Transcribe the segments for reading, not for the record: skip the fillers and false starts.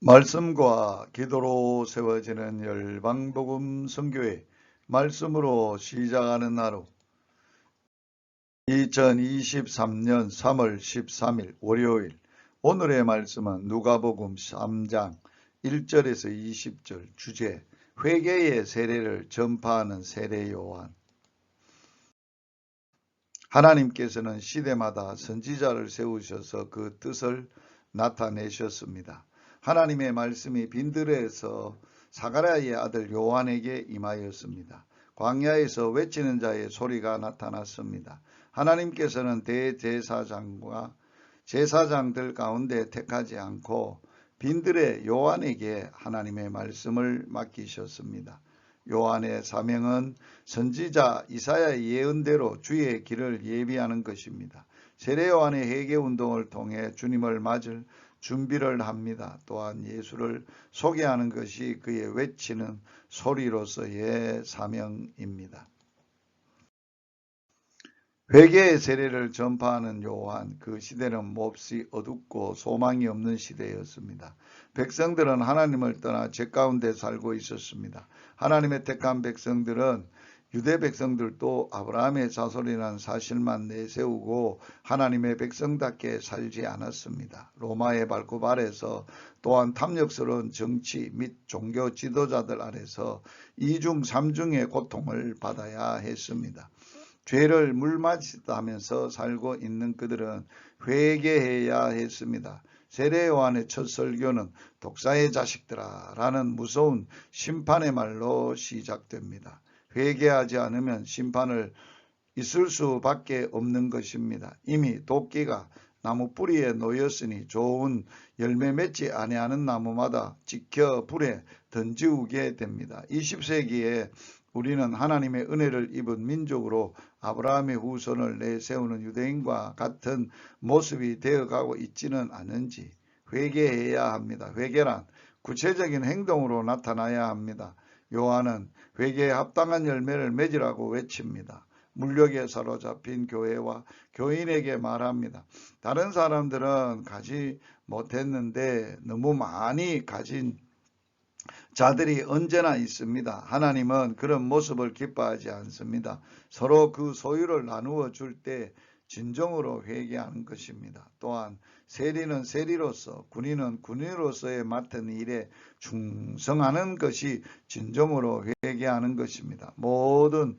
말씀과 기도로 세워지는 열방복음 선교회 말씀으로 시작하는 하루 2023년 3월 13일 월요일 오늘의 말씀은 누가복음 3장 1절에서 20절 주제 회개의 세례를 전파하는 세례 요한. 하나님께서는 시대마다 선지자를 세우셔서 그 뜻을 나타내셨습니다. 하나님의 말씀이 빈들에서 사가랴의 아들 요한에게 임하였습니다. 광야에서 외치는 자의 소리가 나타났습니다. 하나님께서는 대제사장과 제사장들 가운데 택하지 않고 빈들의 요한에게 하나님의 말씀을 맡기셨습니다. 요한의 사명은 선지자 이사야의 예언대로 주의 길을 예비하는 것입니다. 세례 요한의 회개운동을 통해 주님을 맞을 준비를 합니다. 또한 예수를 소개하는 것이 그의 외치는 소리로서의 사명입니다. 회개의 세례를 전파하는 요한, 그 시대는 몹시 어둡고 소망이 없는 시대였습니다. 백성들은 하나님을 떠나 죄 가운데 살고 있었습니다. 하나님의 택한 백성들은 유대 백성들도 아브라함의 자손이라는 사실만 내세우고 하나님의 백성답게 살지 않았습니다. 로마의 발굽 아래서 또한 탐욕스러운 정치 및 종교 지도자들 아래서 이중 삼중의 고통을 받아야 했습니다. 죄를 물맞이하면서 살고 있는 그들은 회개해야 했습니다. 세례 요한의 첫 설교는 독사의 자식들아 라는 무서운 심판의 말로 시작됩니다. 회개하지 않으면 심판을 있을 수밖에 없는 것입니다. 이미 도끼가 나무 뿌리에 놓였으니 좋은 열매 맺지 아니하는 나무마다 지켜 불에 던지우게 됩니다. 20세기에 우리는 하나님의 은혜를 입은 민족으로 아브라함의 후손을 내세우는 유대인과 같은 모습이 되어가고 있지는 않은지 회개해야 합니다. 회개란 구체적인 행동으로 나타나야 합니다. 요한은 회개에 합당한 열매를 맺으라고 외칩니다. 물욕에 사로잡힌 교회와 교인에게 말합니다. 다른 사람들은 가지 못했는데 너무 많이 가진 자들이 언제나 있습니다. 하나님은 그런 모습을 기뻐하지 않습니다. 서로 그 소유를 나누어 줄 때 진정으로 회개하는 것입니다. 또한 세리는 세리로서 군인은 군인으로서의 맡은 일에 충성하는 것이 진정으로 회개하는 것입니다. 모든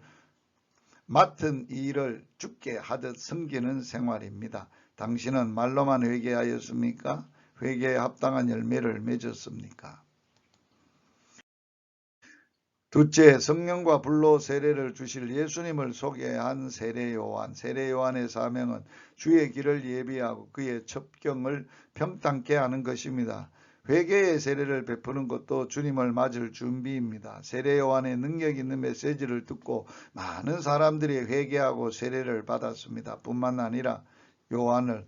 맡은 일을 주께 하듯 섬기는 생활입니다. 당신은 말로만 회개하였습니까? 회개에 합당한 열매를 맺었습니까? 둘째, 성령과 불로 세례를 주실 예수님을 소개한 세례 요한. 세례 요한의 사명은 주의 길을 예비하고 그의 첩경을 평탄케 하는 것입니다. 회개의 세례를 베푸는 것도 주님을 맞을 준비입니다. 세례 요한의 능력 있는 메시지를 듣고 많은 사람들이 회개하고 세례를 받았습니다. 뿐만 아니라 요한을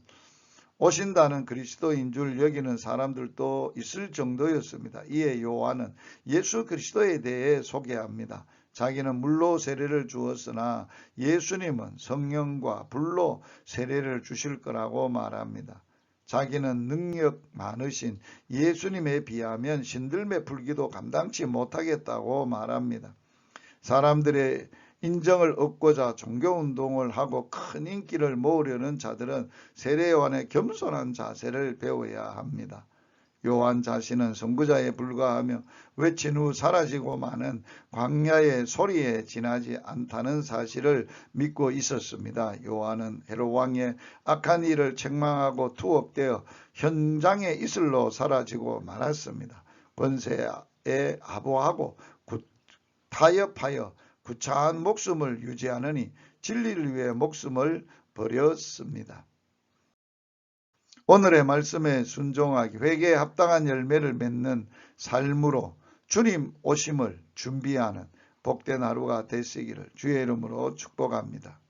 오신다는 그리스도인 줄 여기는 사람들도 있을 정도였습니다. 이에 요한은 예수 그리스도에 대해 소개합니다. 자기는 물로 세례를 주었으나 예수님은 성령과 불로 세례를 주실 거라고 말합니다. 자기는 능력 많으신 예수님에 비하면 신들매 풀기도 감당치 못하겠다고 말합니다. 사람들의 인정을 얻고자 종교운동을 하고 큰 인기를 모으려는 자들은 세례 요한의 겸손한 자세를 배워야 합니다. 요한 자신은 선구자에 불과하며 외친 후 사라지고 마는 광야의 소리에 지나지 않다는 사실을 믿고 있었습니다. 요한은 헤롯 왕의 악한 일을 책망하고 투옥되어 현장에 이슬로 사라지고 말았습니다. 권세에 아부하고 타협하여 구차한 목숨을 유지하느니 진리를 위해 목숨을 버렸습니다. 오늘의 말씀에 순종하기, 회개에 합당한 열매를 맺는 삶으로 주님 오심을 준비하는 복된 하루가 되시기를 주의 이름으로 축복합니다.